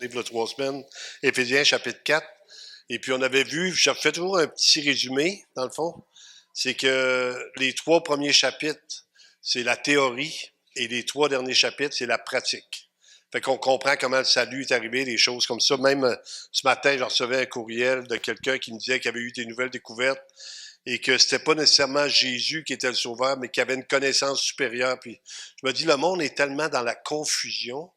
il y a 3 semaines, Éphésiens chapitre 4. Et puis on avait vu, je fais toujours un petit résumé, dans le fond, c'est que les 3 premiers chapitres, c'est la théorie, et les 3 derniers chapitres, c'est la pratique. Fait qu'on comprend comment le salut est arrivé, des choses comme ça. Même ce matin, je recevais un courriel de quelqu'un qui me disait qu'il avait eu des nouvelles découvertes et que c'était pas nécessairement Jésus qui était le sauveur, mais qu'il avait une connaissance supérieure. Puis je me dis, le monde est tellement dans la confusion,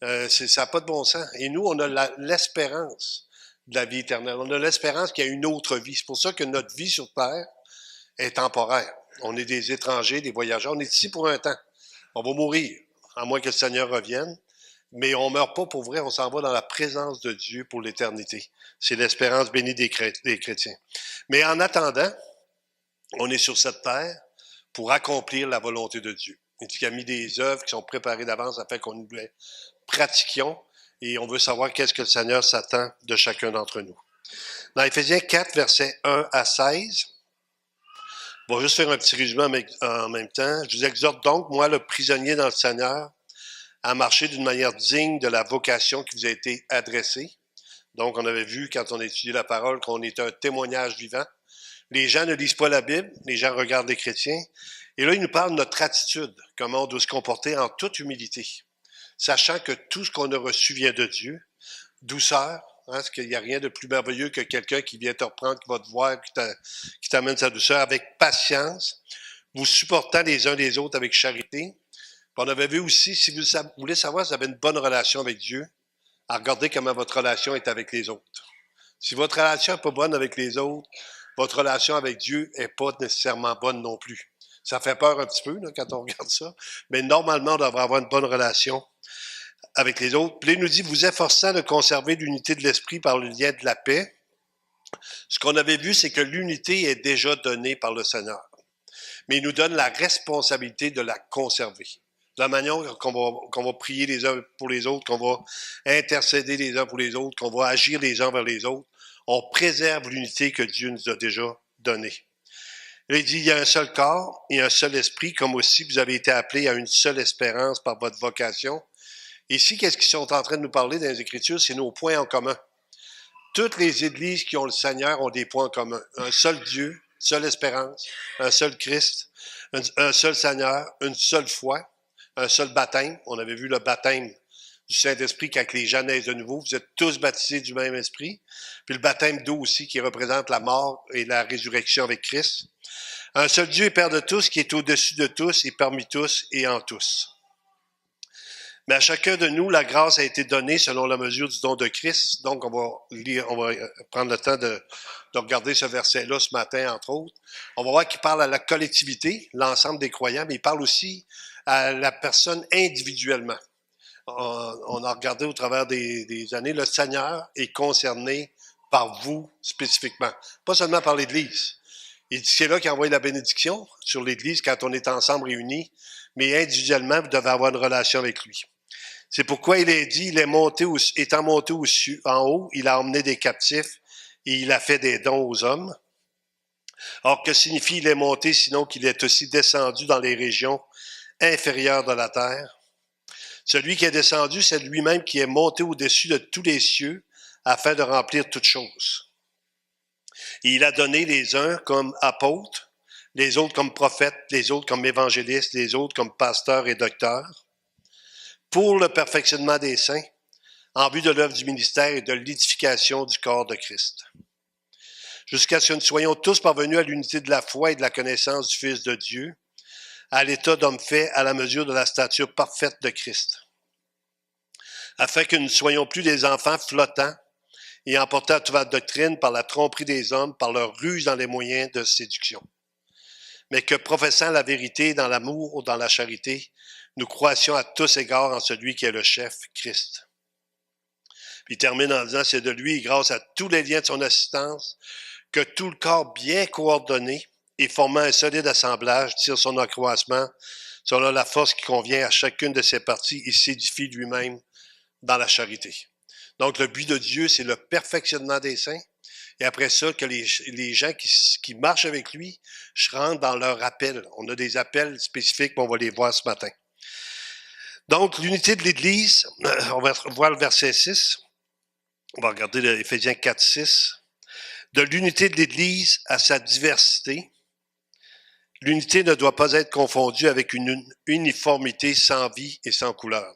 ça n'a pas de bon sens. Et nous, on a l'espérance de la vie éternelle. On a l'espérance qu'il y a une autre vie. C'est pour ça que notre vie sur Terre est temporaire. On est des étrangers, des voyageurs. On est ici pour un temps. On va mourir, à moins que le Seigneur revienne. Mais on ne meurt pas pour vrai, on s'en va dans la présence de Dieu pour l'éternité. C'est l'espérance bénie des chrétiens. Mais en attendant, on est sur cette terre pour accomplir la volonté de Dieu. Il a mis des œuvres qui sont préparées d'avance afin qu'on nous les pratiquions et on veut savoir qu'est-ce que le Seigneur s'attend de chacun d'entre nous. Dans Éphésiens 4, versets 1 à 16, on va juste faire un petit résumé en même temps. Je vous exhorte donc, moi, le prisonnier dans le Seigneur, à marcher d'une manière digne de la vocation qui vous a été adressée. Donc, on avait vu, quand on a étudié la parole, qu'on est un témoignage vivant. Les gens ne lisent pas la Bible, les gens regardent les chrétiens. Et là, il nous parle de notre attitude, comment on doit se comporter en toute humilité, sachant que tout ce qu'on a reçu vient de Dieu. Douceur, parce qu'il n'y a rien de plus merveilleux que quelqu'un qui vient te reprendre, qui va te voir, qui t'amène sa douceur, avec patience, vous supportant les uns les autres avec charité. On avait vu aussi, si vous voulez savoir si vous avez une bonne relation avec Dieu, à regarder comment votre relation est avec les autres. Si votre relation n'est pas bonne avec les autres, votre relation avec Dieu n'est pas nécessairement bonne non plus. Ça fait peur un petit peu là, quand on regarde ça, mais normalement, on devrait avoir une bonne relation avec les autres. Puis là, il nous dit, vous efforçant de conserver l'unité de l'esprit par le lien de la paix. Ce qu'on avait vu, c'est que l'unité est déjà donnée par le Seigneur, mais il nous donne la responsabilité de la conserver. De la manière qu'on va prier les uns pour les autres, qu'on va intercéder les uns pour les autres, qu'on va agir les uns vers les autres, on préserve l'unité que Dieu nous a déjà donnée. Là, il dit, il y a un seul corps et un seul esprit, comme aussi vous avez été appelés à une seule espérance par votre vocation. Ici, qu'est-ce qu'ils sont en train de nous parler dans les Écritures? C'est nos points en commun. Toutes les églises qui ont le Seigneur ont des points en commun. Un seul Dieu, une seule espérance, un seul Christ, un seul Seigneur, une seule foi, un seul baptême. On avait vu le baptême du Saint-Esprit quand les gens naissent de nouveau. Vous êtes tous baptisés du même esprit. Puis le baptême d'eau aussi qui représente la mort et la résurrection avec Christ. Un seul Dieu et Père de tous qui est au-dessus de tous et parmi tous et en tous. Mais à chacun de nous, la grâce a été donnée selon la mesure du don de Christ. Donc, on va prendre le temps de regarder ce verset-là ce matin, entre autres. On va voir qu'il parle à la collectivité, l'ensemble des croyants, mais il parle aussi à la personne individuellement. On a regardé au travers des années, le Seigneur est concerné par vous spécifiquement, pas seulement par l'Église. Il dit c'est là qu'il envoie la bénédiction sur l'Église quand on est ensemble réunis, mais individuellement, vous devez avoir une relation avec lui. C'est pourquoi il est dit, étant monté en haut, il a emmené des captifs et il a fait des dons aux hommes. Or, que signifie il est monté, sinon qu'il est aussi descendu dans les régions inférieures de la terre? Celui qui est descendu, c'est lui-même qui est monté au-dessus de tous les cieux afin de remplir toutes choses. Et il a donné les uns comme apôtres, les autres comme prophètes, les autres comme évangélistes, les autres comme pasteurs et docteurs, pour le perfectionnement des saints, en vue de l'œuvre du ministère et de l'édification du corps de Christ. Jusqu'à ce que nous soyons tous parvenus à l'unité de la foi et de la connaissance du Fils de Dieu, à l'état d'homme fait à la mesure de la stature parfaite de Christ, afin que nous ne soyons plus des enfants flottants et emportés à toute doctrine par la tromperie des hommes, par leur ruse dans les moyens de séduction, mais que, professant la vérité dans l'amour ou dans la charité, nous croissions à tous égards en celui qui est le chef, Christ. Puis il termine en disant, c'est de lui, grâce à tous les liens de son assistance, que tout le corps bien coordonné et formant un solide assemblage tire son accroissement selon la force qui convient à chacune de ses parties et s'édifie lui-même dans la charité. Donc, le but de Dieu, c'est le perfectionnement des saints. Et après ça, que les gens qui marchent avec lui rentrent dans leur appel. On a des appels spécifiques, mais on va les voir ce matin. Donc, l'unité de l'Église, on va voir le verset 6. On va regarder Éphésiens 4, 6. De l'unité de l'Église à sa diversité, l'unité ne doit pas être confondue avec une uniformité sans vie et sans couleur.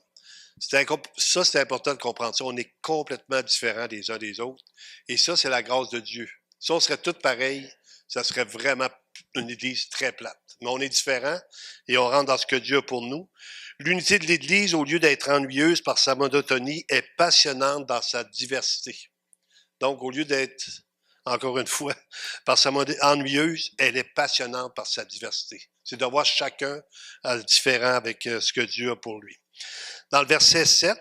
Ça, c'est important de comprendre ça. On est complètement différents les uns des autres. Et ça, c'est la grâce de Dieu. Si on serait tous pareils, ça serait vraiment une Église très plate. Mais on est différents et on rentre dans ce que Dieu a pour nous. L'unité de l'Église, au lieu d'être ennuyeuse par sa monotonie, est passionnante dans sa diversité. Donc, au lieu d'être, encore une fois, par sa ennuyeuse, elle est passionnante par sa diversité. C'est de voir chacun différent avec ce que Dieu a pour lui. Dans le verset 7,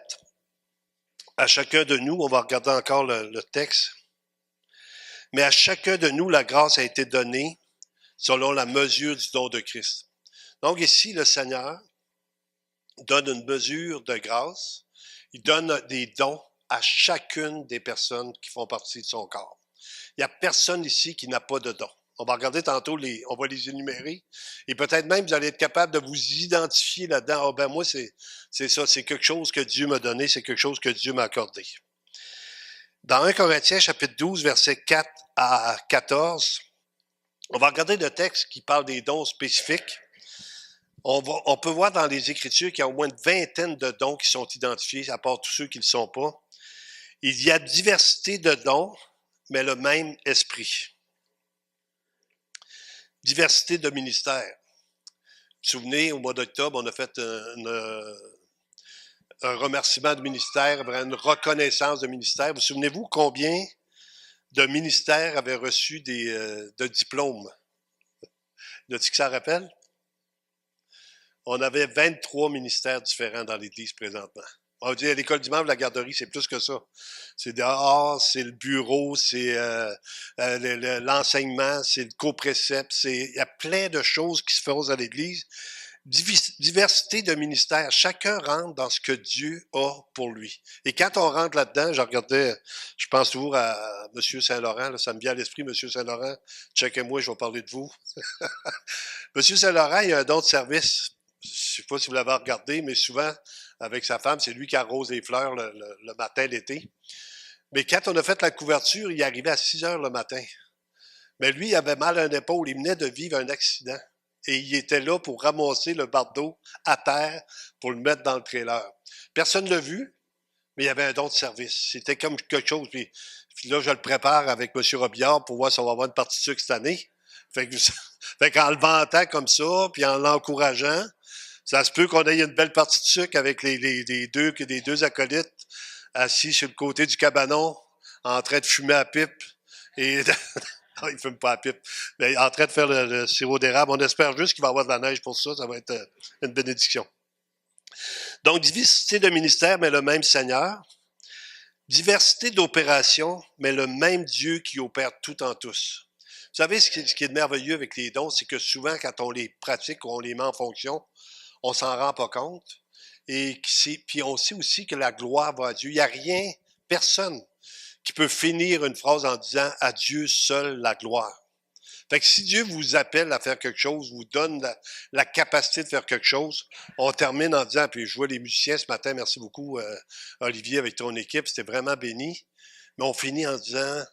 à chacun de nous, on va regarder encore le texte, mais à chacun de nous, la grâce a été donnée selon la mesure du don de Christ. Donc ici, le Seigneur donne une mesure de grâce, il donne des dons à chacune des personnes qui font partie de son corps. Il n'y a personne ici qui n'a pas de don. On va regarder tantôt, on va les énumérer. Et peut-être même, vous allez être capable de vous identifier là-dedans. Ah ben moi, c'est ça, c'est quelque chose que Dieu m'a donné, c'est quelque chose que Dieu m'a accordé. Dans 1 Corinthiens, chapitre 12, versets 4 à 14, on va regarder le texte qui parle des dons spécifiques. On peut voir dans les Écritures qu'il y a au moins une vingtaine de dons qui sont identifiés, à part tous ceux qui ne le sont pas. Il y a diversité de dons, mais le même esprit. Diversité de ministères. Vous vous souvenez, au mois d'octobre, on a fait un remerciement de ministère, une reconnaissance de ministère. Vous souvenez-vous combien de ministères avaient reçu de diplômes? Là-dessus que ça rappelle? On avait 23 ministères différents dans l'Église présentement. On va dire, l'école du membre, la garderie, c'est plus que ça. C'est dehors, c'est le bureau, c'est l'enseignement, c'est le coprécepte, il y a plein de choses qui se font à l'Église. Diversité de ministères. Chacun rentre dans ce que Dieu a pour lui. Et quand on rentre là-dedans, je pense toujours à M. Saint-Laurent, là, ça me vient à l'esprit, M. Saint-Laurent, checkez-moi, je vais parler de vous. M. Saint-Laurent, il a un don de service. Je ne sais pas si vous l'avez regardé, mais souvent, avec sa femme, c'est lui qui arrose les fleurs le matin, l'été. Mais quand on a fait la couverture, il arrivait à 6 heures le matin. Mais lui, il avait mal à une épaule. Il venait de vivre un accident. Et il était là pour ramasser le bardeau à terre pour le mettre dans le trailer. Personne ne l'a vu, mais il y avait un don de service. C'était comme quelque chose. Puis là, je le prépare avec M. Robillard pour voir si on va avoir une partie de sucre cette année. Fait qu'en le vantant comme ça, puis en l'encourageant, ça se peut qu'on ait une belle partie de sucre avec les deux acolytes assis sur le côté du cabanon, en train de fumer à pipe. Et non, il ne fume pas à pipe. Mais en train de faire le sirop d'érable. On espère juste qu'il va y avoir de la neige pour ça. Ça va être une bénédiction. Donc, diversité de ministères, mais le même Seigneur. Diversité d'opérations, mais le même Dieu qui opère tout en tous. Vous savez, ce qui est merveilleux avec les dons, c'est que souvent, quand on les pratique ou on les met en fonction, on s'en rend pas compte. Et puis on sait aussi que la gloire va à Dieu. Il n'y a rien, personne qui peut finir une phrase en disant « À Dieu seul la gloire ». Fait que si Dieu vous appelle à faire quelque chose, vous donne la capacité de faire quelque chose, on termine en disant, puis je vois les musiciens ce matin, merci beaucoup Olivier avec ton équipe, c'était vraiment béni, mais on finit en disant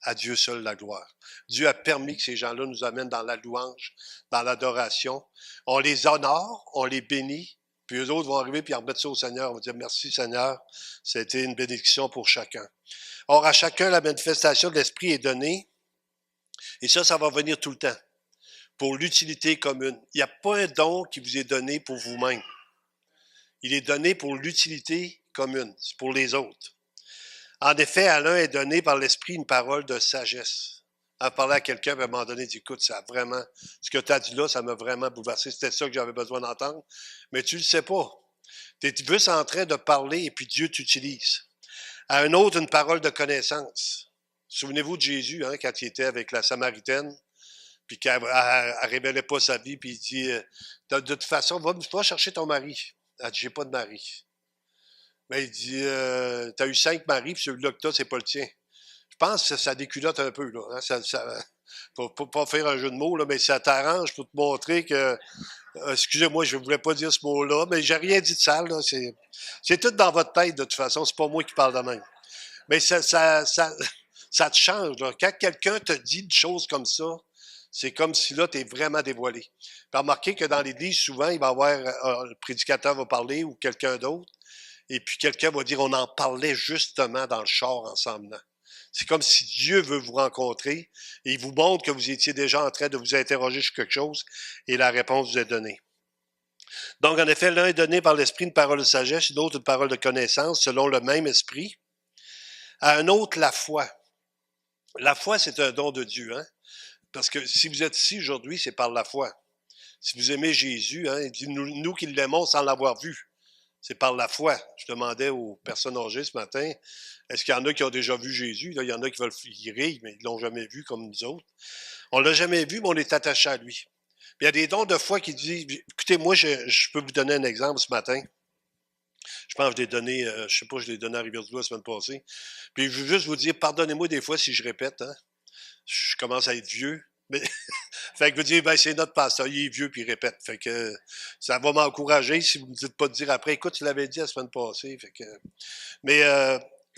à Dieu seul la gloire. Dieu a permis que ces gens-là nous amènent dans la louange, dans l'adoration. On les honore, on les bénit, puis eux autres vont arriver puis remettre ça au Seigneur. On va dire merci Seigneur, c'était une bénédiction pour chacun. Or, à chacun, la manifestation de l'Esprit est donnée, et ça va venir tout le temps, pour l'utilité commune. Il n'y a pas un don qui vous est donné pour vous-même. Il est donné pour l'utilité commune, c'est pour les autres. En effet, à l'un est donné par l'Esprit une parole de sagesse. En parlant à quelqu'un, à un moment donné, il dit, écoute, ça a vraiment, ce que tu as dit là, ça m'a vraiment bouleversé. C'était ça que j'avais besoin d'entendre. Mais tu ne le sais pas. Tu es juste en train de parler et puis Dieu t'utilise. À un autre, une parole de connaissance. Souvenez-vous de Jésus, hein, quand il était avec la Samaritaine, puis qu'elle ne révélait pas sa vie, puis il dit, de toute façon, va chercher ton mari. Elle dit, j'ai pas de mari. Mais il dit, t'as eu 5 maris, puis celui-là que t'as, c'est pas le tien. Je pense que ça déculotte un peu, là. Hein? Faut pas faire un jeu de mots, là, mais ça t'arrange pour te montrer que Excusez-moi, je ne voulais pas dire ce mot-là, mais j'ai rien dit de sale. Là. C'est tout dans votre tête, de toute façon. C'est pas moi qui parle de même. Mais ça te change. Là. Quand quelqu'un te dit une chose comme ça, c'est comme si là, tu es vraiment dévoilé. Puis remarquez que dans l'Église, souvent, il va y avoir le prédicateur va parler ou quelqu'un d'autre, et puis quelqu'un va dire on en parlait justement dans le char ensemble. C'est comme si Dieu veut vous rencontrer et il vous montre que vous étiez déjà en train de vous interroger sur quelque chose et la réponse vous est donnée. Donc, en effet, l'un est donné par l'esprit une parole de sagesse et l'autre une parole de connaissance selon le même esprit. À un autre, la foi. La foi, c'est un don de Dieu, hein? Parce que si vous êtes ici aujourd'hui, c'est par la foi. Si vous aimez Jésus, hein, il dit nous qui l'aimons sans l'avoir vu. C'est par la foi. Je demandais aux personnes âgées ce matin, est-ce qu'il y en a qui ont déjà vu Jésus? Là, il y en a qui veulent y rire, mais ils ne l'ont jamais vu comme nous autres. On ne l'a jamais vu, mais on est attaché à lui. Il y a des dons de foi qui disent, écoutez, moi, je peux vous donner un exemple ce matin. Je pense que je l'ai donné, je sais pas, je l'ai donné à Rivière-du-Loup la semaine passée. Puis je veux juste vous dire, pardonnez-moi des fois si je répète, hein. Je commence à être vieux. Mais fait que je veux dire, ben, c'est notre pasteur, il est vieux puis il répète. Fait que ça va m'encourager si vous ne me dites pas de dire après, écoute, tu l'avais dit la semaine passée. Fait que, mais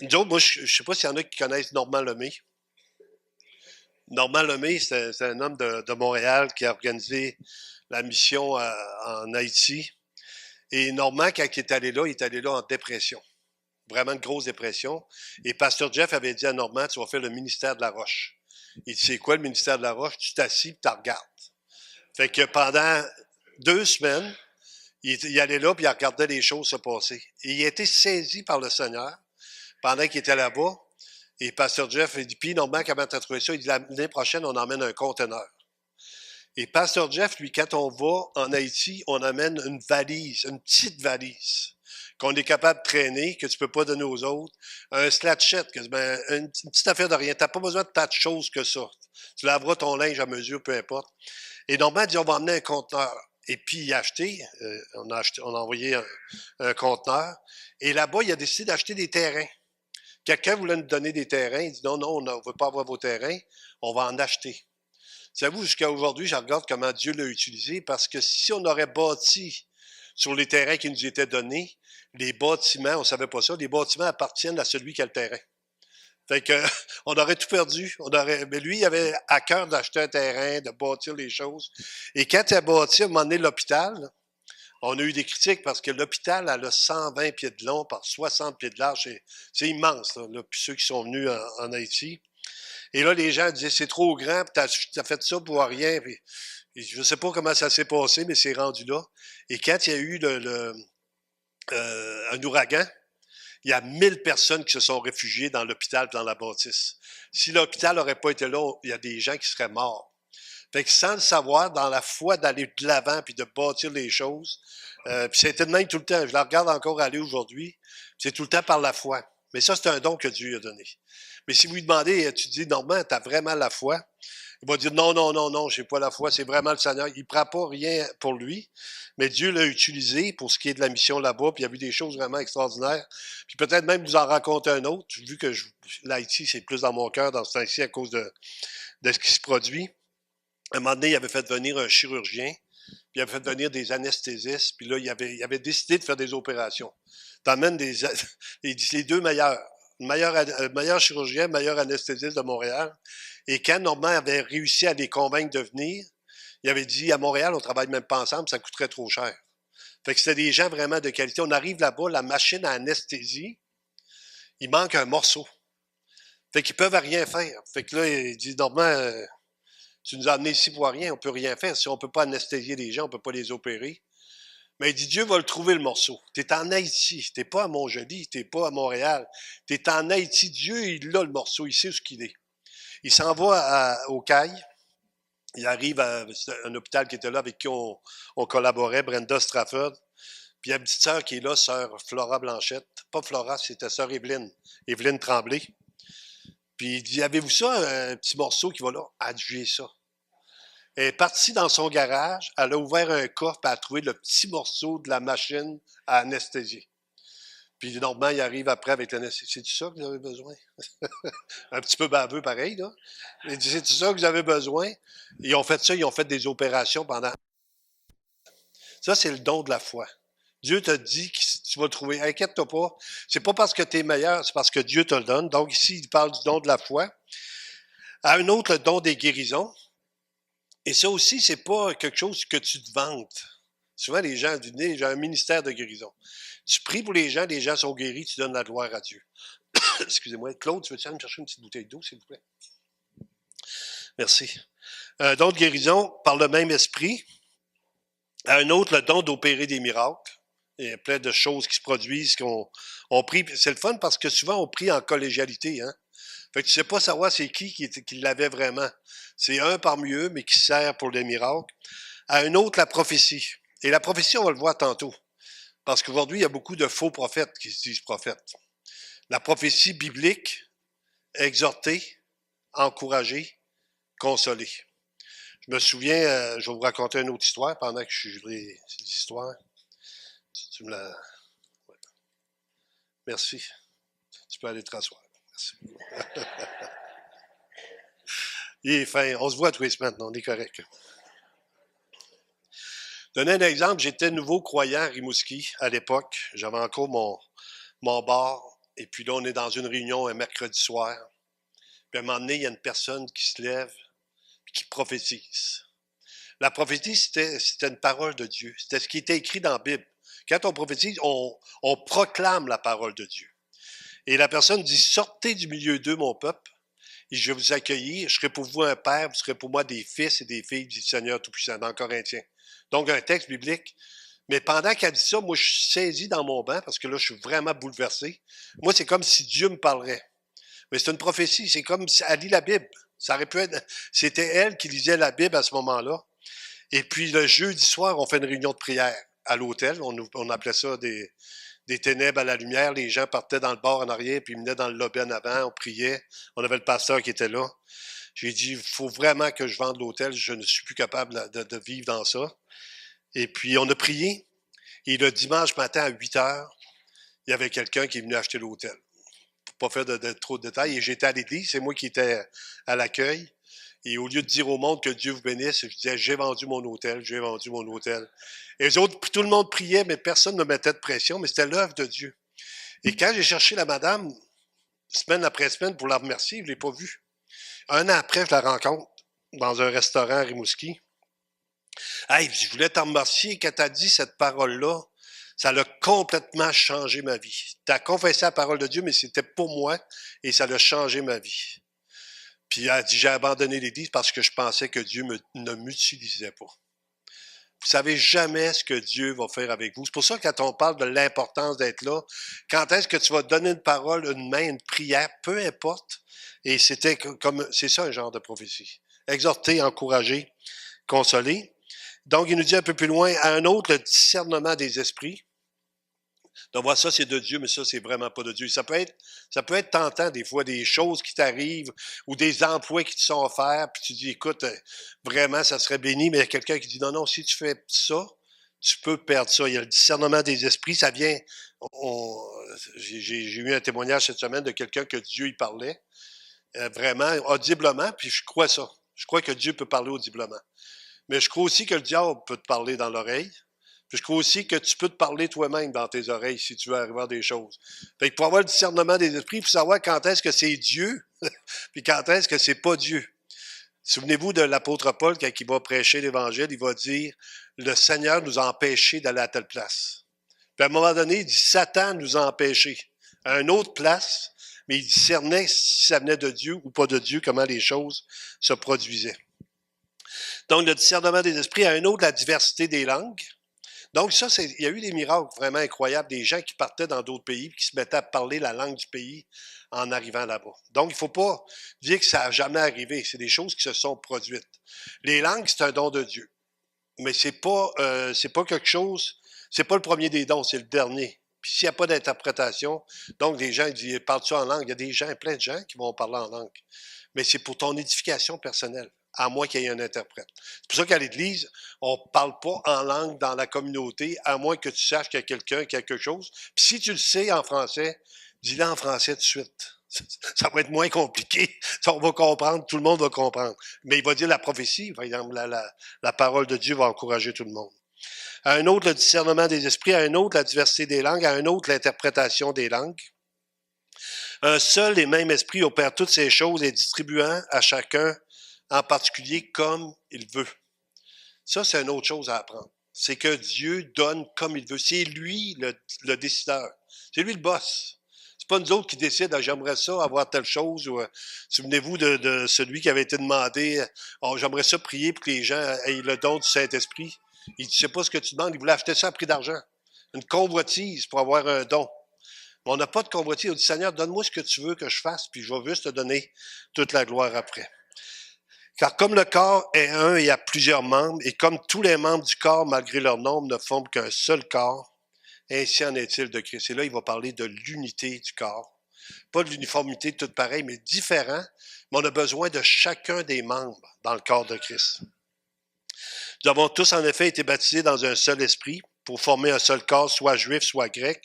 nous autres, moi, je ne sais pas s'il y en a qui connaissent Normand Lemay. Normand Lemay, c'est un homme de Montréal qui a organisé la mission en Haïti. Et Normand, quand il est allé là en dépression. Vraiment une grosse dépression. Et Pasteur Jeff avait dit à Normand, tu vas faire le ministère de la Roche. Il dit, c'est quoi le ministère de la Roche? Tu t'assis et tu regardes. Fait que pendant 2 semaines, il allait là puis il regardait les choses se passer. Et il a été saisi par le Seigneur pendant qu'il était là-bas. Et Pasteur Jeff, il dit, puis Normand, comment tu as trouvé ça? Il dit, l'année prochaine, on emmène un conteneur. Et Pasteur Jeff, lui, quand on va en Haïti, on amène une valise, une petite valise, qu'on est capable de traîner, que tu peux pas donner aux autres. Un slatchet, une petite affaire de rien. Tu n'as pas besoin de tant de choses que ça. Tu laveras ton linge à mesure, peu importe. Et Normand dit, on va emmener un conteneur. Et puis, il a acheté, on a envoyé un conteneur. Et là-bas, il a décidé d'acheter des terrains. Quelqu'un voulait nous donner des terrains. Il dit, non, on ne veut pas avoir vos terrains. On va en acheter. Savez-vous, jusqu'à aujourd'hui, je regarde comment Dieu l'a utilisé parce que si on aurait bâti sur les terrains qui nous étaient donnés, les bâtiments, on ne savait pas ça, les bâtiments appartiennent à celui qui a le terrain. Fait que, on aurait tout perdu. Mais lui, il avait à cœur d'acheter un terrain, de bâtir les choses. Et quand il a bâti, à un moment donné, l'hôpital, on a eu des critiques parce que l'hôpital, elle a 120 pieds de long par 60 pieds de large. C'est immense, là, puis ceux qui sont venus en Haïti. Et là, les gens disaient, c'est trop grand, puis t'as fait ça pour rien. Puis, je ne sais pas comment ça s'est passé, mais c'est rendu là. Et quand il y a eu un ouragan, il y a 1000 personnes qui se sont réfugiées dans l'hôpital, dans la bâtisse. Si l'hôpital n'aurait pas été là, il y a des gens qui seraient morts. Fait que sans le savoir, dans la foi d'aller de l'avant puis de bâtir les choses, puis c'était de même tout le temps. Je la regarde encore aller aujourd'hui. C'est tout le temps par la foi. Mais ça, c'est un don que Dieu a donné. Mais si vous lui demandez, tu dis, Normand, tu as vraiment la foi? Il va dire, non, non, non, non, j'ai pas la foi, c'est vraiment le Seigneur. Il prend pas rien pour lui, mais Dieu l'a utilisé pour ce qui est de la mission là-bas, puis il y a vu des choses vraiment extraordinaires. Puis peut-être même vous en raconter un autre, vu que l'Haïti, c'est plus dans mon cœur dans ce temps-ci à cause de ce qui se produit. À un moment donné, il avait fait venir un chirurgien, puis il avait fait venir des anesthésistes, puis là, il avait décidé de faire des opérations. T'emmènes les deux meilleurs. Meilleur chirurgien, meilleur anesthésiste de Montréal. Et quand Normand avait réussi à les convaincre de venir, il avait dit, à Montréal, on travaille même pas ensemble, ça coûterait trop cher. Fait que c'était des gens vraiment de qualité. On arrive là-bas, la machine à anesthésie, il manque un morceau. Fait qu'ils peuvent rien faire. Fait que là, il dit, Normand, tu nous as amenés ici pour rien, on peut rien faire. Si on peut pas anesthésier les gens, on peut pas les opérer. Mais il dit, Dieu va le trouver, le morceau. Tu es en Haïti, tu n'es pas à Montjoli, tu n'es pas à Montréal. Tu es en Haïti, Dieu, il a le morceau, il sait ce qu'il est. Il s'en va au CAI, il arrive à un hôpital qui était là, avec qui on collaborait, Brenda Strafford. Puis il y a une petite sœur qui est là, sœur Flora Blanchette. Pas Flora, c'était sœur Evelyne Tremblay. Puis il dit, avez-vous ça, un petit morceau qui va là? Ah, j'ai ça. Elle est partie dans son garage, elle a ouvert un coffre et elle a trouvé le petit morceau de la machine à anesthésier. Puis normalement, il arrive après avec l'anesthésie. C'est-tu ça que vous avez besoin? Un petit peu baveux pareil, là. Il dit, c'est-tu ça que vous avez besoin? Ils ont fait ça, ils ont fait des opérations pendant Ça, c'est le don de la foi. Dieu te dit que tu vas le trouver. Inquiète-toi pas. C'est pas parce que tu es meilleur, c'est parce que Dieu te le donne. Donc ici, il parle du don de la foi. À un autre, le don des guérisons. Et ça aussi, c'est pas quelque chose que tu te vantes. Souvent, les gens disent, j'ai un ministère de guérison. Tu pries pour les gens sont guéris, tu donnes la gloire à Dieu. Excusez-moi. Claude, tu veux-tu aller me chercher une petite bouteille d'eau, s'il vous plaît? Merci. Un don de guérison par le même esprit. À un autre, le don d'opérer des miracles. Il y a plein de choses qui se produisent qu'on prie. C'est le fun parce que souvent, on prie en collégialité. Hein? Fait que tu sais pas savoir c'est qui l'avait vraiment. C'est un parmi eux, mais qui sert pour les miracles. À un autre, la prophétie. Et la prophétie, on va le voir tantôt. Parce qu'aujourd'hui, il y a beaucoup de faux prophètes qui se disent prophètes. La prophétie biblique, exhorter, encourager, consoler. Je me souviens, je vais vous raconter une autre histoire pendant que je suis ces histoires. Tu me la... Ouais. Merci. Tu peux aller te rasseoir. Merci. Il est fin. On se voit tous les semaines, on est correct. Donner un exemple, j'étais nouveau croyant à Rimouski à l'époque. J'avais encore mon bar. Et puis là, on est dans une réunion un mercredi soir. Puis à un moment donné, il y a une personne qui se lève et qui prophétise. La prophétie, c'était une parole de Dieu. C'était ce qui était écrit dans la Bible. Quand on prophétise, on proclame la parole de Dieu. Et la personne dit, sortez du milieu d'eux, mon peuple, et je vais vous accueillir. Je serai pour vous un père, vous serez pour moi des fils et des filles, dit le Seigneur Tout-Puissant, dans Corinthiens. Donc, un texte biblique. Mais pendant qu'elle dit ça, moi, je suis saisi dans mon banc, parce que là, je suis vraiment bouleversé. Moi, c'est comme si Dieu me parlerait. Mais c'est une prophétie. C'est comme si elle lit la Bible. Ça aurait pu être, c'était elle qui lisait la Bible à ce moment-là. Et puis, le jeudi soir, on fait une réunion de prière à l'hôtel. On appelait ça des ténèbres à la lumière. Les gens partaient dans le bar en arrière, puis ils venaient dans le lobby en avant. On priait. On avait le pasteur qui était là. J'ai dit, il faut vraiment que je vende l'hôtel. Je ne suis plus capable de vivre dans ça. Et puis, on a prié. Et le dimanche matin à 8 heures, il y avait quelqu'un qui est venu acheter l'hôtel. Pour pas faire de trop de détails. Et j'étais à l'église. C'est moi qui étais à l'accueil. Et au lieu de dire au monde que Dieu vous bénisse, je disais, j'ai vendu mon hôtel, j'ai vendu mon hôtel. Et les autres, tout le monde priait, mais personne ne mettait de pression, mais c'était l'œuvre de Dieu. Et quand j'ai cherché la madame, semaine après semaine, pour la remercier, je ne l'ai pas vue. Un an après, je la rencontre dans un restaurant à Rimouski. Hey, je voulais t'en remercier quand tu as dit cette parole-là. Ça a complètement changé ma vie. Tu as confessé la parole de Dieu, mais c'était pour moi et ça a changé ma vie. Puis elle a dit, j'ai abandonné l'Église parce que je pensais que Dieu ne m'utilisait pas. Vous savez jamais ce que Dieu va faire avec vous. C'est pour ça que quand on parle de l'importance d'être là, quand est-ce que tu vas donner une parole, une main, une prière, peu importe. Et c'est ça un genre de prophétie. Exhorter, encourager, consoler. Donc, il nous dit un peu plus loin, à un autre, le discernement des esprits. Donc, voilà, ça, c'est de Dieu, mais ça, c'est vraiment pas de Dieu. Ça peut être tentant, des fois, des choses qui t'arrivent ou des emplois qui te sont offerts, puis tu dis, écoute, vraiment, ça serait béni, mais il y a quelqu'un qui dit, non, non, si tu fais ça, tu peux perdre ça. Il y a le discernement des esprits, ça vient, j'ai eu un témoignage cette semaine de quelqu'un que Dieu y parlait, vraiment, audiblement, puis je crois ça. Je crois que Dieu peut parler audiblement. Mais je crois aussi que le diable peut te parler dans l'oreille. Puis je crois aussi que tu peux te parler toi-même dans tes oreilles si tu veux arriver à des choses. Fait que pour avoir le discernement des esprits, il faut savoir quand est-ce que c'est Dieu, puis quand est-ce que c'est pas Dieu. Souvenez-vous de l'apôtre Paul, quand il va prêcher l'Évangile, il va dire « Le Seigneur nous a empêchés d'aller à telle place. » Puis à un moment donné, il dit « Satan nous a empêchés. » À une autre place, mais il discernait si ça venait de Dieu ou pas de Dieu, comment les choses se produisaient. Donc, le discernement des esprits, à un autre, la diversité des langues. Donc, ça, il y a eu des miracles vraiment incroyables, des gens qui partaient dans d'autres pays, qui se mettaient à parler la langue du pays en arrivant là-bas. Donc, il ne faut pas dire que ça n'a jamais arrivé. C'est des choses qui se sont produites. Les langues, c'est un don de Dieu. Mais c'est pas quelque chose, c'est pas le premier des dons, c'est le dernier. Puis s'il n'y a pas d'interprétation, donc les gens disent, parles-tu en langue? Il y a des gens, plein de gens qui vont parler en langue. Mais c'est pour ton édification personnelle, à moins qu'il y ait un interprète. C'est pour ça qu'à l'Église, on ne parle pas en langue dans la communauté, à moins que tu saches qu'il y a quelqu'un, quelque chose. Puis si tu le sais en français, dis-le en français tout de suite. Ça va être moins compliqué. Ça, on va comprendre, tout le monde va comprendre. Mais il va dire la prophétie, par exemple, la parole de Dieu va encourager tout le monde. à un autre le discernement des esprits, à un autre la diversité des langues, à un autre l'interprétation des langues. Un seul et même esprit opère toutes ces choses et distribuant à chacun en particulier comme il veut. Ça, c'est une autre chose à apprendre. C'est que Dieu donne comme il veut. C'est lui le décideur. C'est lui le boss. C'est pas nous autres qui décident, ah, j'aimerais ça, avoir telle chose. Ou, souvenez-vous de celui qui avait été demandé, oh, j'aimerais ça prier pour que les gens aient le don du Saint-Esprit. Il ne sait pas ce que tu demandes, il voulait acheter ça à prix d'argent. Une convoitise pour avoir un don. Mais on n'a pas de convoitise. On dit, Seigneur, donne-moi ce que tu veux que je fasse, puis je vais juste te donner toute la gloire après. Car comme le corps est un et a plusieurs membres, et comme tous les membres du corps, malgré leur nombre, ne forment qu'un seul corps, ainsi en est-il de Christ. Et là, il va parler de l'unité du corps. Pas de l'uniformité de tout pareil, mais différent. Mais on a besoin de chacun des membres dans le corps de Christ. Nous avons tous en effet été baptisés dans un seul esprit pour former un seul corps, soit juif, soit grec,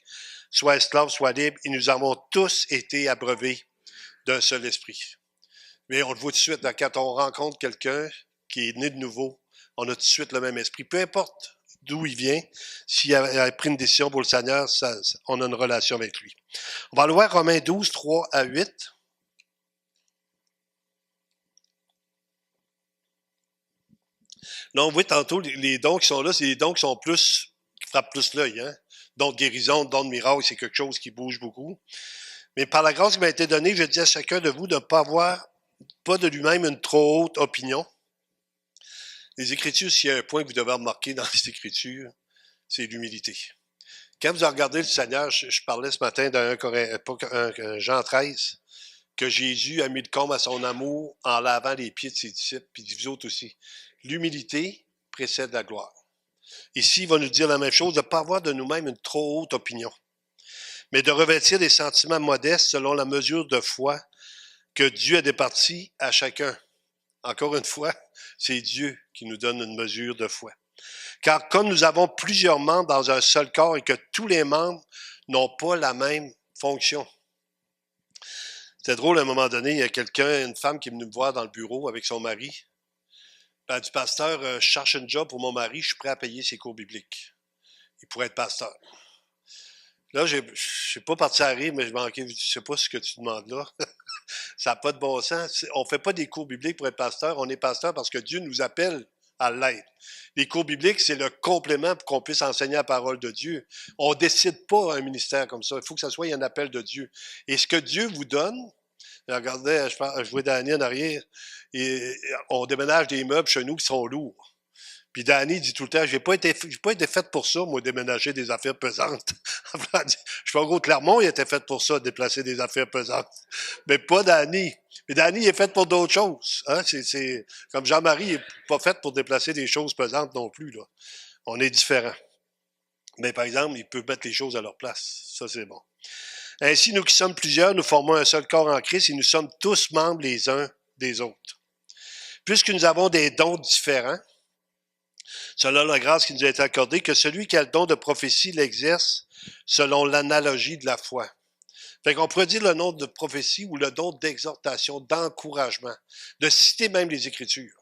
soit esclave, soit libre, et nous avons tous été abreuvés d'un seul esprit. Mais on le voit tout de suite, là, quand on rencontre quelqu'un qui est né de nouveau, on a tout de suite le même esprit. Peu importe d'où il vient, s'il a pris une décision pour le Seigneur, on a une relation avec lui. On va aller voir Romains 12, 3 à 8. Là, on voit tantôt, les dons qui sont là, c'est des dons qui sont plus, qui frappent plus l'œil, hein. Dons de guérison, dons de miracle, c'est quelque chose qui bouge beaucoup. Mais par la grâce qui m'a été donnée, je dis à chacun de vous de ne pas avoir, pas de lui-même, une trop haute opinion. Les Écritures, s'il y a un point que vous devez remarquer dans les Écritures, c'est l'humilité. Quand vous regardez le Seigneur, je parlais ce matin d'un Jean 13, que Jésus a mis le comble à son amour en lavant les pieds de ses disciples, puis vous autres aussi. L'humilité précède la gloire. Ici, il va nous dire la même chose, de ne pas avoir de nous-mêmes une trop haute opinion, mais de revêtir des sentiments modestes selon la mesure de foi que Dieu a départie à chacun. Encore une fois, c'est Dieu qui nous donne une mesure de foi. Car comme nous avons plusieurs membres dans un seul corps et que tous les membres n'ont pas la même fonction. C'était drôle, à un moment donné, il y a quelqu'un, une femme qui est venue me voir dans le bureau avec son mari. Elle dit, pasteur, je cherche un job pour mon mari, je suis prêt à payer ses cours bibliques. Il pourrait être pasteur. Là, je ne suis pas parti à rire, mais je manquais, je ne sais pas ce que tu demandes là. Ça n'a pas de bon sens. On ne fait pas des cours bibliques pour être pasteur, on est pasteur parce que Dieu nous appelle à l'être. Les cours bibliques, c'est le complément pour qu'on puisse enseigner la parole de Dieu. On ne décide pas un ministère comme ça. Il faut que ça soit un appel de Dieu. Et ce que Dieu vous donne, regardez, je vois Danny en arrière, et on déménage des meubles chez nous qui sont lourds. Puis Danny dit tout le temps, j'ai pas été fait pour ça, moi, déménager des affaires pesantes. Je suis pas gros, Clermont, il était fait pour ça, déplacer des affaires pesantes. Mais pas Danny. Mais Danny, il est fait pour d'autres choses. Hein? C'est comme Jean-Marie, il n'est pas fait pour déplacer des choses pesantes non plus, là. On est différents. Mais par exemple, il peut mettre les choses à leur place. Ça, c'est bon. Ainsi, nous qui sommes plusieurs, nous formons un seul corps en Christ et nous sommes tous membres les uns des autres. Puisque nous avons des dons différents, selon la grâce qui nous a été accordée, que celui qui a le don de prophétie l'exerce selon l'analogie de la foi. Fait qu'on pourrait dire le nom de prophétie ou le don d'exhortation, d'encouragement, de citer même les Écritures.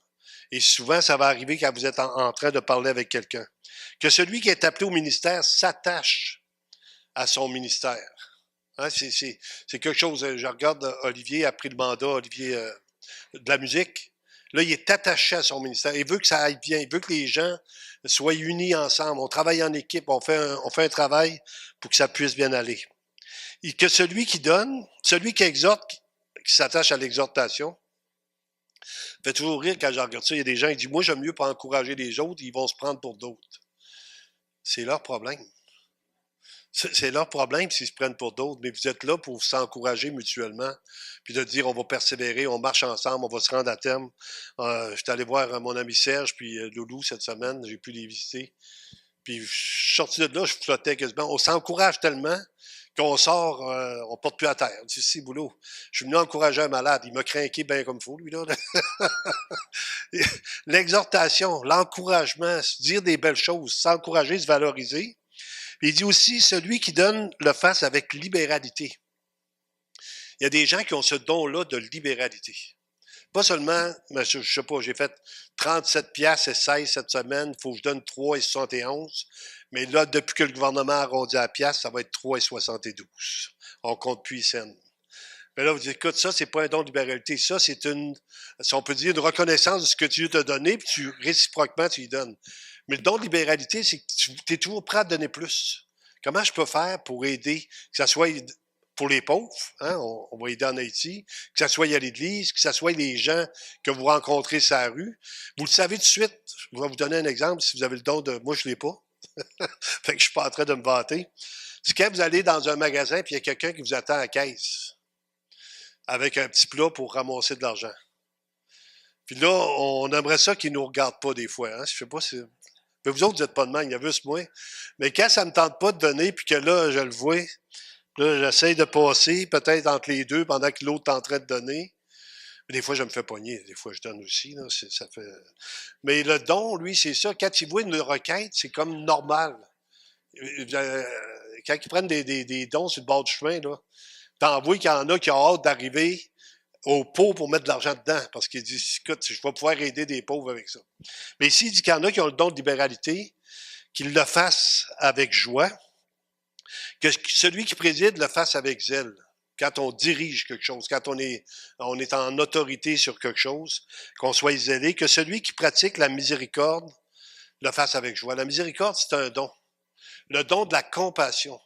Et souvent, ça va arriver quand vous êtes en train de parler avec quelqu'un. Que celui qui est appelé au ministère s'attache à son ministère. Hein, c'est quelque chose, je regarde Olivier a pris le mandat, Olivier de la musique. Là, il est attaché à son ministère. Il veut que ça aille bien. Il veut que les gens soient unis ensemble. On travaille en équipe. On fait un travail pour que ça puisse bien aller. Et que celui qui donne, celui qui exhorte, qui s'attache à l'exhortation, fait toujours rire quand je regarde ça. Il y a des gens qui disent, moi, j'aime mieux pas encourager les autres, ils vont se prendre pour d'autres. C'est leur problème. C'est leur problème s'ils se prennent pour d'autres, mais vous êtes là pour s'encourager mutuellement, puis de dire on va persévérer, on marche ensemble, on va se rendre à terme. Je suis allé voir mon ami Serge, puis Loulou cette semaine, j'ai pu les visiter. Puis je suis sorti de là, je flottais quasiment. On s'encourage tellement qu'on sort, on porte plus à terre. Je dis, si, boulot, je suis venu encourager un malade, il m'a craqué bien comme il faut, lui, là. L'exhortation, l'encouragement, dire des belles choses, s'encourager, se valoriser. Il dit aussi, celui qui donne le fasse avec libéralité. Il y a des gens qui ont ce don-là de libéralité. Pas seulement, mais je sais pas, j'ai fait 37 piastres et 16 cette semaine, il faut que je donne 3,71. Mais là, depuis que le gouvernement a arrondi à la pièce, ça va être 3,72. On compte plus les scènes. Mais là, vous dites, écoute, ça, c'est pas un don de libéralité. Ça, c'est une, si on peut dire, une reconnaissance de ce que Dieu t'a donné, puis réciproquement, tu lui donnes. Mais le don de libéralité, c'est que tu es toujours prêt à donner plus. Comment je peux faire pour aider, que ça soit pour les pauvres, hein, on va aider en Haïti, que ça soit à l'église, que ça soit les gens que vous rencontrez sur la rue. Vous le savez tout de suite. Je vais vous donner un exemple, si vous avez le don de... Moi, je l'ai pas. Fait que je suis pas en train de me vanter. C'est quand vous allez dans un magasin puis il y a quelqu'un qui vous attend à la caisse avec un petit plat pour ramasser de l'argent. Puis là, on aimerait ça qu'il nous regarde pas des fois. Hein? Je sais pas si... Mais vous autres, vous n'êtes pas de même, il y a juste moi. Mais quand ça me tente pas de donner puis que là, je le vois, là, j'essaie de passer peut-être entre les deux pendant que l'autre est en train de donner. Des fois, je me fais pogner. Des fois, je donne aussi. Là, ça fait... Mais le don, lui, c'est ça. Quand il voit une requête, c'est comme normal. Quand ils prennent des dons sur le bord du chemin, là, t'en vois qu'il y en a qui ont hâte d'arriver au pot pour mettre de l'argent dedans, parce qu'ils disent, écoute, je vais pouvoir aider des pauvres avec ça. Mais s'il dit qu'il y en a qui ont le don de libéralité, qu'ils le fassent avec joie, que celui qui préside le fasse avec zèle. Quand on dirige quelque chose, quand on est en autorité sur quelque chose, qu'on soit zélé, que celui qui pratique la miséricorde le fasse avec joie. La miséricorde, c'est un don. Le don de la compassion,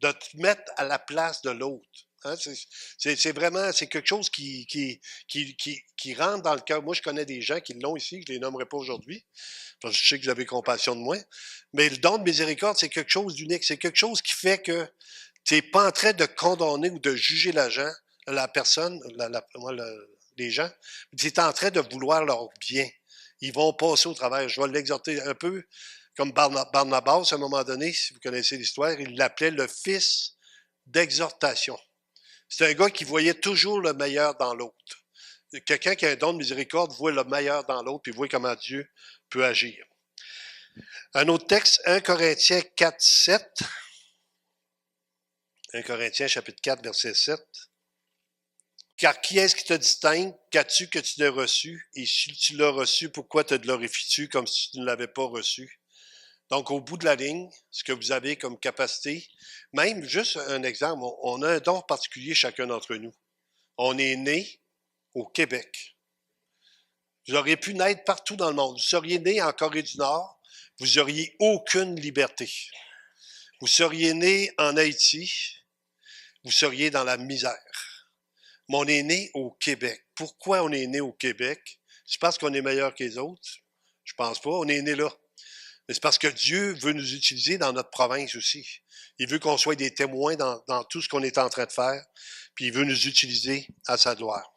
de te mettre à la place de l'autre. Hein? C'est vraiment, c'est quelque chose qui rentre dans le cœur. Moi, je connais des gens qui l'ont ici, je ne les nommerai pas aujourd'hui, parce que je sais que vous avez compassion de moi. Mais le don de miséricorde, c'est quelque chose d'unique. C'est quelque chose qui fait que tu n'es pas en train de condamner ou de juger la personne, les gens. Tu es en train de vouloir leur bien. Ils vont passer au travers. Je vais l'exhorter un peu comme Barnabas, à un moment donné, si vous connaissez l'histoire, il l'appelait le fils d'exhortation. C'est un gars qui voyait toujours le meilleur dans l'autre. Quelqu'un qui a un don de miséricorde voit le meilleur dans l'autre puis voit comment Dieu peut agir. Un autre texte, 1 Corinthiens 4, 7. 1 Corinthiens chapitre 4, verset 7. Car qui est-ce qui te distingue? Qu'as-tu que tu l'as reçu? Et si tu l'as reçu, pourquoi te glorifies-tu comme si tu ne l'avais pas reçu? Donc, au bout de la ligne, ce que vous avez comme capacité, même juste un exemple, on a un don particulier chacun d'entre nous. On est né au Québec. Vous auriez pu naître partout dans le monde. Vous seriez né en Corée du Nord, vous n'auriez aucune liberté. Vous seriez né en Haïti, vous seriez dans la misère. Mais on est né au Québec. Pourquoi on est né au Québec? C'est parce qu'on est meilleur que les autres? Je pense pas. On est né là. Mais c'est parce que Dieu veut nous utiliser dans notre province aussi. Il veut qu'on soit des témoins dans tout ce qu'on est en train de faire, puis il veut nous utiliser à sa gloire.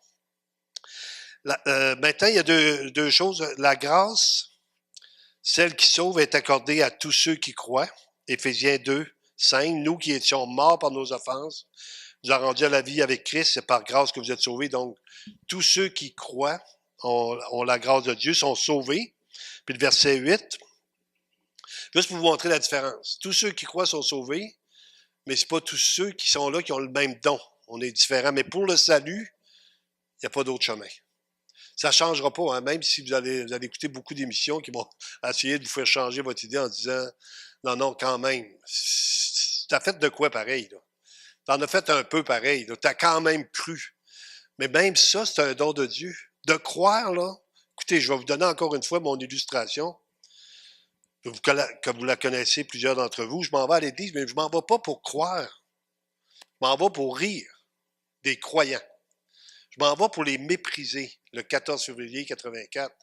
Maintenant, il y a deux choses. La grâce, celle qui sauve, est accordée à tous ceux qui croient. Éphésiens 2, 5. Nous qui étions morts par nos offenses, nous a rendu à la vie avec Christ, c'est par grâce que vous êtes sauvés. Donc, tous ceux qui croient ont la grâce de Dieu, sont sauvés. Puis le verset 8, juste pour vous montrer la différence. Tous ceux qui croient sont sauvés, mais c'est pas tous ceux qui sont là qui ont le même don. On est différents. Mais pour le salut, il n'y a pas d'autre chemin. Ça ne changera pas, hein? Même si vous allez écouter beaucoup d'émissions qui vont essayer de vous faire changer votre idée en disant non, quand même. T'as fait de quoi pareil, là? T'en as fait un peu pareil, là. T'as quand même cru. Mais même ça, c'est un don de Dieu. De croire, là. Écoutez, je vais vous donner encore une fois mon illustration. Comme vous la connaissez, plusieurs d'entre vous, je m'en vais à l'église, mais je m'en vais pas pour croire. Je m'en vais pour rire des croyants. Je m'en vais pour les mépriser, le 14 février 84.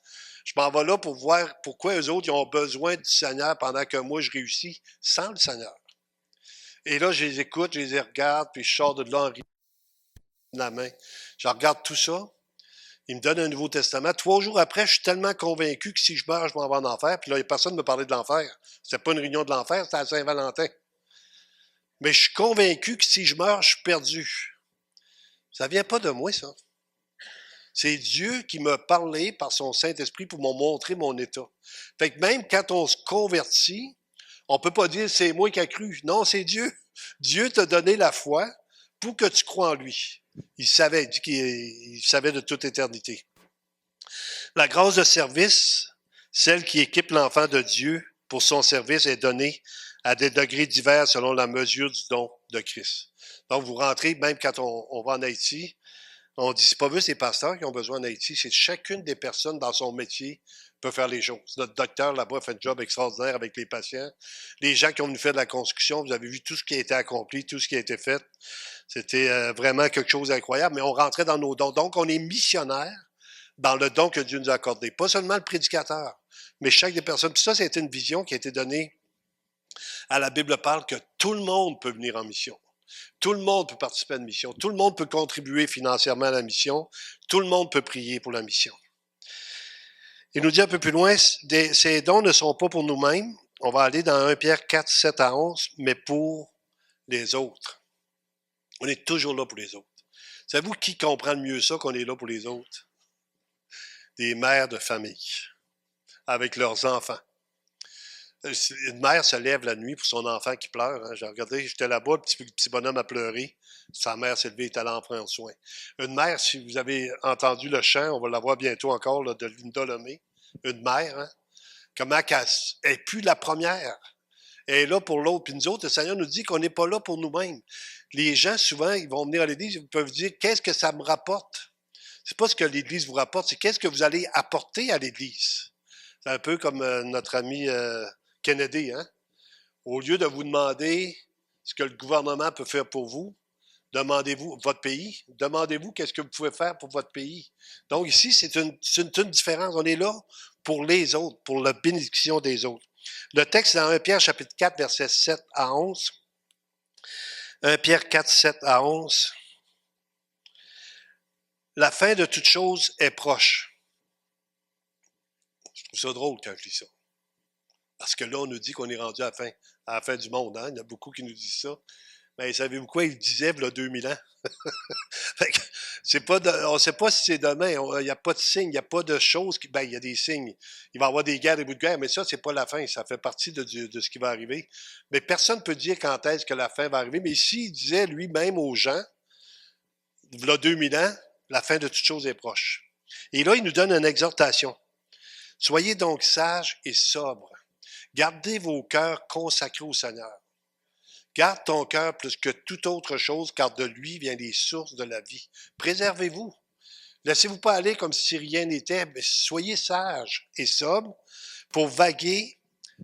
Je m'en vais là pour voir pourquoi eux autres ils ont besoin du Seigneur pendant que moi je réussis sans le Seigneur. Et là, je les écoute, je les regarde, puis je sors de là en riant de la main. Je regarde tout ça. Il me donne un Nouveau Testament. 3 jours après, je suis tellement convaincu que si je meurs, je m'en vais en enfer. Puis là, il n'y a personne qui me parlait de l'enfer. C'était pas une réunion de l'enfer, c'était à Saint-Valentin. Mais je suis convaincu que si je meurs, je suis perdu. Ça vient pas de moi, ça. C'est Dieu qui m'a parlé par son Saint-Esprit pour me montrer mon état. Fait que même quand on se convertit, on peut pas dire c'est moi qui ai cru. Non, c'est Dieu. Dieu t'a donné la foi pour que tu crois en lui. Il savait, il dit qu'il savait de toute éternité. La grâce de service, celle qui équipe l'enfant de Dieu pour son service, est donnée à des degrés divers selon la mesure du don de Christ. Donc, vous rentrez, même quand on va en Haïti, on dit, c'est pas juste les pasteurs qui ont besoin en Haïti, c'est chacune des personnes dans son métier peut faire les choses. Notre docteur là-bas fait un job extraordinaire avec les patients. Les gens qui ont venu faire de la construction, vous avez vu tout ce qui a été accompli, tout ce qui a été fait. C'était vraiment quelque chose d'incroyable, mais on rentrait dans nos dons. Donc, on est missionnaire dans le don que Dieu nous a accordé. Pas seulement le prédicateur, mais chaque des personnes. Puis ça, c'était une vision qui a été donnée à la Bible parle que tout le monde peut venir en mission. Tout le monde peut participer à une mission. Tout le monde peut contribuer financièrement à la mission. Tout le monde peut prier pour la mission. Il nous dit un peu plus loin, ces dons ne sont pas pour nous-mêmes. On va aller dans 1 Pierre 4, 7 à 11, mais pour les autres. On est toujours là pour les autres. Savez-vous qui comprend le mieux ça, qu'on est là pour les autres? Des mères de famille, avec leurs enfants. Une mère se lève la nuit pour son enfant qui pleure. Hein. J'ai regardé, j'étais là-bas, le petit bonhomme a pleuré. Sa mère s'est levée et est allée en prendre soin. Une mère, si vous avez entendu le chant, on va la voir bientôt encore, là, de Linda Lemay. Une mère, hein? Comment elle n'est plus la première. Elle est là pour l'autre. Puis nous autres, le Seigneur nous dit qu'on n'est pas là pour nous-mêmes. Les gens, souvent, ils vont venir à l'Église, ils peuvent dire, qu'est-ce que ça me rapporte? C'est pas ce que l'Église vous rapporte, c'est qu'est-ce que vous allez apporter à l'Église. C'est un peu comme notre ami Kennedy, hein? Au lieu de vous demander ce que le gouvernement peut faire pour vous, demandez-vous votre pays, demandez-vous qu'est-ce que vous pouvez faire pour votre pays. Donc ici, c'est une différence. On est là pour les autres, pour la bénédiction des autres. Le texte dans 1 Pierre chapitre 4, versets 7 à 11. 1 Pierre 4, 7 à 11. La fin de toute chose est proche. Je trouve ça drôle quand je lis ça. Parce que là, on nous dit qu'on est rendu à la fin du monde. Hein? Il y en a beaucoup qui nous disent ça. Mais savez-vous quoi? Il disait, il y a 2000 ans. Fait que on ne sait pas si c'est demain. Il n'y a pas de signe, il n'y a pas de choses. Il y a des signes. Il va y avoir des guerres, des bouts de guerre, mais ça, c'est pas la fin. Ça fait partie de ce qui va arriver. Mais personne ne peut dire quand est-ce que la fin va arriver. Mais ici, il disait lui-même aux gens, il y a 2000 ans, la fin de toute chose est proche. Et là, il nous donne une exhortation. Soyez donc sages et sobres. Gardez vos cœurs consacrés au Seigneur. Garde ton cœur plus que toute autre chose, car de lui viennent les sources de la vie. Préservez-vous. Laissez-vous pas aller comme si rien n'était, mais soyez sages et sobres pour vaguer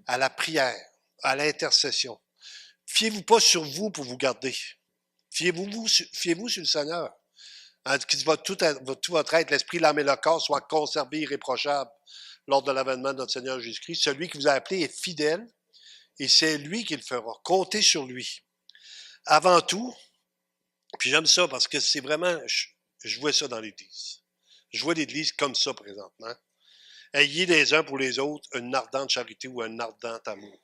à la prière, à l'intercession. Fiez-vous pas sur vous pour vous garder. Fiez-vous sur le Seigneur. Hein, qu'il va tout votre être, l'esprit, l'âme et le corps soient conservés irréprochables lors de l'avènement de notre Seigneur Jésus-Christ. Celui qui vous a appelé est fidèle et c'est lui qui le fera. Comptez sur lui. Avant tout, puis j'aime ça parce que c'est vraiment, je vois ça dans l'Église. Je vois l'Église comme ça présentement. Ayez les uns pour les autres une ardente charité ou un ardent amour.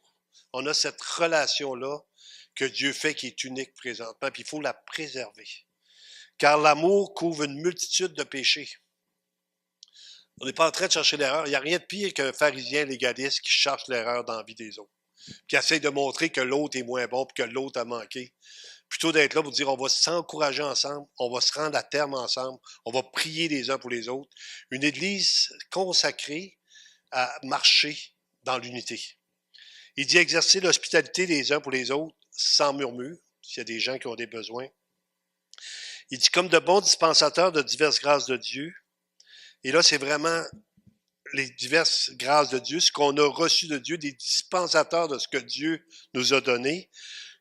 On a cette relation-là que Dieu fait qui est unique présentement, puis il faut la préserver. Car l'amour couvre une multitude de péchés. On n'est pas en train de chercher l'erreur. Il n'y a rien de pire qu'un pharisien légaliste qui cherche l'erreur dans la vie des autres, qui essaie de montrer que l'autre est moins bon, puis que l'autre a manqué. Plutôt d'être là pour dire on va s'encourager ensemble, on va se rendre à terme ensemble, on va prier les uns pour les autres. Une Église consacrée à marcher dans l'unité. Il dit exercer l'hospitalité les uns pour les autres sans murmure, s'il y a des gens qui ont des besoins. Il dit comme de bons dispensateurs de diverses grâces de Dieu. Et là, c'est vraiment les diverses grâces de Dieu, ce qu'on a reçu de Dieu, des dispensateurs de ce que Dieu nous a donné,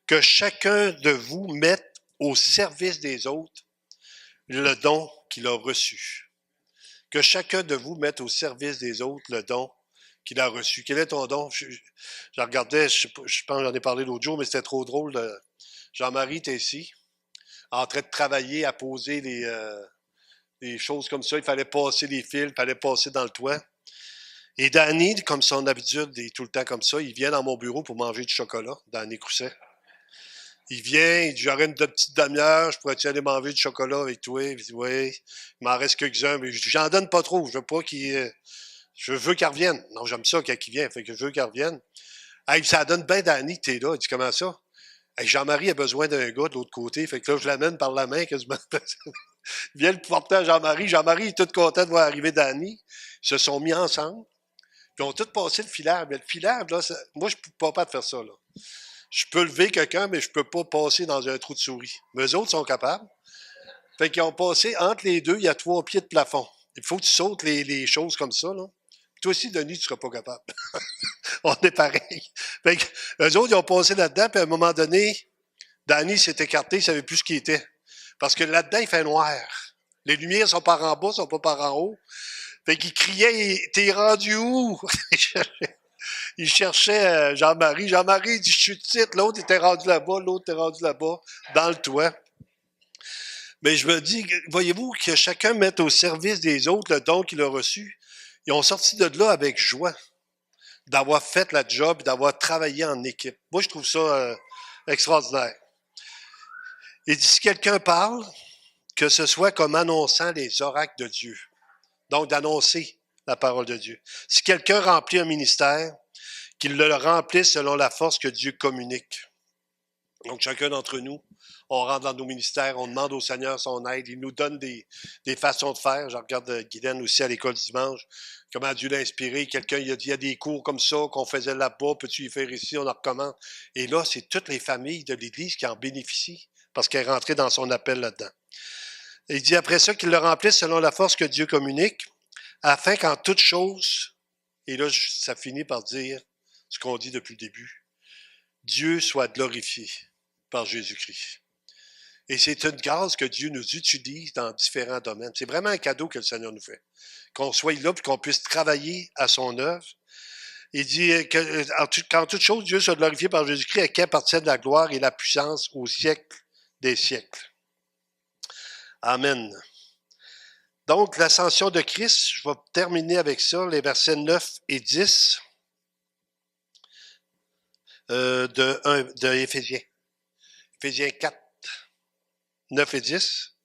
que chacun de vous mette au service des autres le don qu'il a reçu. Que chacun de vous mette au service des autres le don qu'il a reçu. Quel est ton don? Je regardais, je pense que j'en ai parlé l'autre jour, mais c'était trop drôle. Jean-Marie était ici, en train de travailler à poser des choses comme ça. Il fallait passer les fils, il fallait passer dans le toit. Et Danny, comme son habitude, est tout le temps comme ça, il vient dans mon bureau pour manger du chocolat, Danny Crousset. Il vient, il dit, j'aurais une petite demi-heure, je pourrais-tu aller manger du chocolat avec toi? Il dit, oui, il m'en reste quelques-uns, mais j'en donne pas trop, je veux pas qu'il... Je veux qu'il revienne. Non, j'aime ça quand il vient, fait que je veux qu'il revienne. Hey, ça donne bien Danny, t'es là. Il dit, comment ça? Hey, Jean-Marie a besoin d'un gars de l'autre côté, fait que là, je l'amène par la main quasiment. Il vient le porter à Jean-Marie. Jean-Marie est tout content de voir arriver Danny. Ils se sont mis ensemble, puis ils ont tous passé le filaire. Mais le filaire, là, moi, je ne peux pas de faire ça, là. Je peux lever quelqu'un, mais je ne peux pas passer dans un trou de souris. Mais eux autres sont capables. Fait qu'ils ont passé entre les deux, il y a 3 pieds de plafond. Il faut que tu sautes les choses comme ça, là. Toi aussi, Denis, tu ne seras pas capable. On est pareil. Fait que, eux autres, ils ont passé là-dedans, puis à un moment donné, Danny s'est écarté, il ne savait plus ce qu'il était. Parce que là-dedans, il fait noir. Les lumières sont par en bas, sont pas par en haut. Fait qu'il criait, t'es rendu où? Il cherchait Jean-Marie. Jean-Marie, il dit, je suis titre. L'autre était rendu là-bas, l'autre était rendu là-bas, dans le toit. Mais je me dis, voyez-vous, que chacun mette au service des autres le don qu'il a reçu. Ils ont sorti de là avec joie d'avoir fait la job, d'avoir travaillé en équipe. Moi, je trouve ça extraordinaire. Et si quelqu'un parle, que ce soit comme annonçant les oracles de Dieu. Donc, d'annoncer la parole de Dieu. Si quelqu'un remplit un ministère, qu'il le remplisse selon la force que Dieu communique. Donc, chacun d'entre nous, on rentre dans nos ministères, on demande au Seigneur son aide, il nous donne des façons de faire. Je regarde Guylaine aussi à l'école dimanche, comment Dieu l'a inspiré. Quelqu'un, il a dit, il y a des cours comme ça qu'on faisait là-bas, peux-tu y faire ici, on en recommence. Et là, c'est toutes les familles de l'Église qui en bénéficient parce qu'elle est rentrée dans son appel là-dedans. Et il dit après ça qu'il le remplisse selon la force que Dieu communique, afin qu'en toute chose, et là, ça finit par dire ce qu'on dit depuis le début, Dieu soit glorifié par Jésus-Christ. Et c'est une grâce que Dieu nous utilise dans différents domaines. C'est vraiment un cadeau que le Seigneur nous fait. Qu'on soit là et qu'on puisse travailler à son œuvre. Il dit qu'en toute chose, Dieu soit glorifié par Jésus-Christ, à qui appartiennent la gloire et la puissance au siècle des siècles. Amen. Donc, l'ascension de Christ, je vais terminer avec ça, les versets 9 et 10 de Éphésiens. Éphésiens 4, 9 et 10.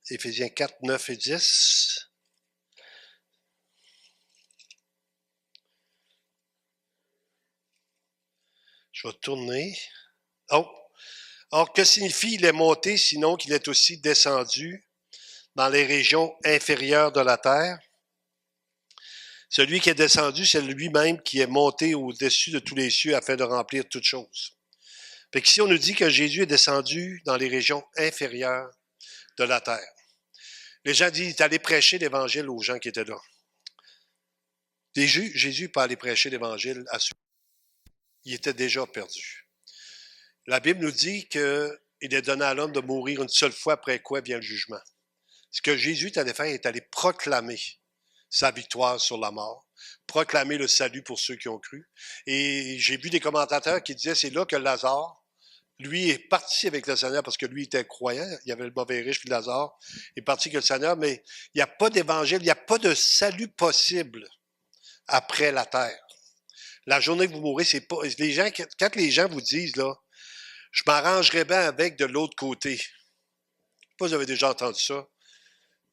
Éphésiens 4, 9 et 10. Je vais tourner. Oh! Or, que signifie il est monté, sinon qu'il est aussi descendu dans les régions inférieures de la terre? Celui qui est descendu, c'est lui-même qui est monté au-dessus de tous les cieux afin de remplir toutes choses. Fait qu'ici, on nous dit que Jésus est descendu dans les régions inférieures de la terre. Les gens disent, il est allé prêcher l'Évangile aux gens qui étaient là. Jésus n'est pas allé prêcher l'Évangile à ceux qui étaient déjà perdus. La Bible nous dit qu'il est donné à l'homme de mourir une seule fois, après quoi vient le jugement. Ce que Jésus est allé faire, il est allé proclamer sa victoire sur la mort, proclamer le salut pour ceux qui ont cru. Et j'ai vu des commentateurs qui disaient, c'est là que Lazare, lui, est parti avec le Seigneur parce que lui était croyant. Il y avait le mauvais riche, puis Lazare est parti avec le Seigneur, mais il n'y a pas d'évangile, il n'y a pas de salut possible après la terre. La journée que vous mourrez, c'est pas. Quand les gens vous disent, là, je m'arrangerais bien avec de l'autre côté. Je ne sais pas si vous avez déjà entendu ça.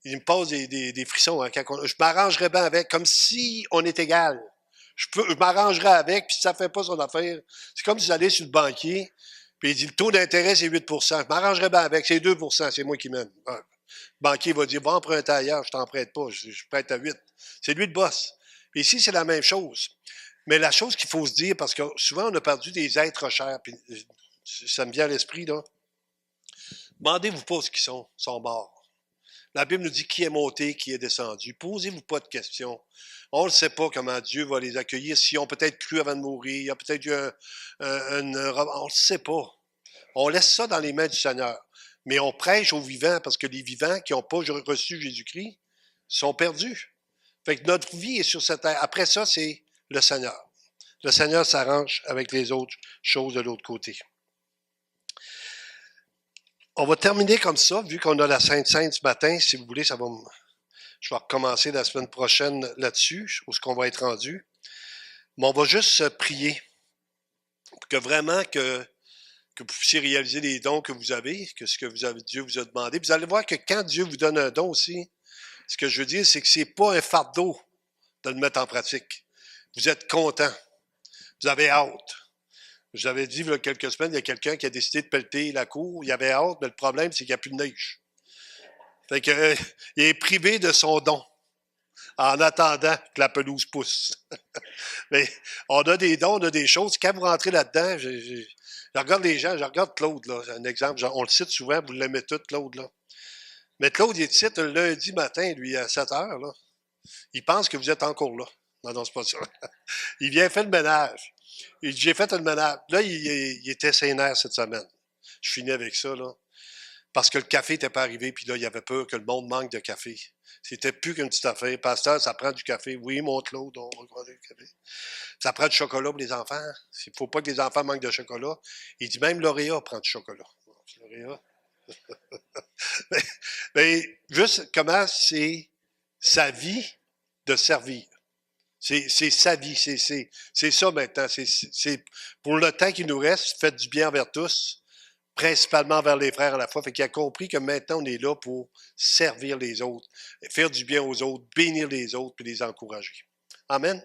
Il me passe des frissons. Hein, je m'arrangerais bien avec, comme si on est égal. Je m'arrangerais avec, puis si ça ne fait pas son affaire, c'est comme si j'allais sur le banquier, puis il dit le taux d'intérêt, c'est 8 Je m'arrangerais bien avec, c'est 2 c'est moi qui mène. Le banquier va dire, va emprunter ailleurs, je t'en prête pas, je prête à 8. C'est lui le boss. Et ici, c'est la même chose. Mais la chose qu'il faut se dire, parce que souvent, on a perdu des êtres chers, puis ça me vient à l'esprit, là. Demandez-vous pas ce qu'ils sont morts. La Bible nous dit qui est monté, qui est descendu. Posez-vous pas de questions. On ne sait pas comment Dieu va les accueillir. S'ils ont peut-être cru avant de mourir, il y a peut-être eu on ne sait pas. On laisse ça dans les mains du Seigneur. Mais on prêche aux vivants parce que les vivants qui n'ont pas reçu Jésus-Christ sont perdus. Fait que notre vie est sur cette terre. Après ça, c'est le Seigneur. Le Seigneur s'arrange avec les autres choses de l'autre côté. On va terminer comme ça, vu qu'on a la Sainte Seine ce matin. Si vous voulez, je vais recommencer la semaine prochaine là-dessus, où ce qu'on va être rendu. Mais on va juste prier pour que vraiment que vous puissiez réaliser les dons que vous avez, que ce que Dieu vous a demandé. Vous allez voir que quand Dieu vous donne un don aussi, ce que je veux dire, c'est que c'est pas un fardeau de le mettre en pratique. Vous êtes content. Vous avez hâte. Je vous avais dit, il y a quelques semaines, il y a quelqu'un qui a décidé de pelleter la cour. Il avait hâte, mais le problème, c'est qu'il n'y a plus de neige. Fait que, il est privé de son don. en attendant que la pelouse pousse. Mais on a des dons, on a des choses. Quand vous rentrez là-dedans, je regarde les gens, je regarde Claude, là, un exemple. On le cite souvent, vous l'aimez tout, Claude, là. Mais Claude, il est ici un lundi matin, lui, à 7 heures, là. Il pense que vous êtes encore là. Non, non, c'est pas ça. Il vient faire le ménage. Il dit, j'ai fait le ménage. Là, il était sénère cette semaine. Je finis avec ça, là. Parce que le café n'était pas arrivé, puis là, il avait peur que le monde manque de café. C'était plus qu'une petite affaire. Pasteur, ça prend du café. Oui, mon Claude, on va prendre du café. Ça prend du chocolat pour les enfants. Il ne faut pas que les enfants manquent de chocolat. Il dit même Lauréat prend du chocolat. Lauréat. mais, mais juste comment c'est sa vie de servir. C'est sa vie, c'est ça maintenant. C'est pour le temps qui nous reste, faites du bien envers tous, principalement vers les frères à la fois. Fait qu'il a compris que maintenant, on est là pour servir les autres, faire du bien aux autres, bénir les autres, puis les encourager. Amen.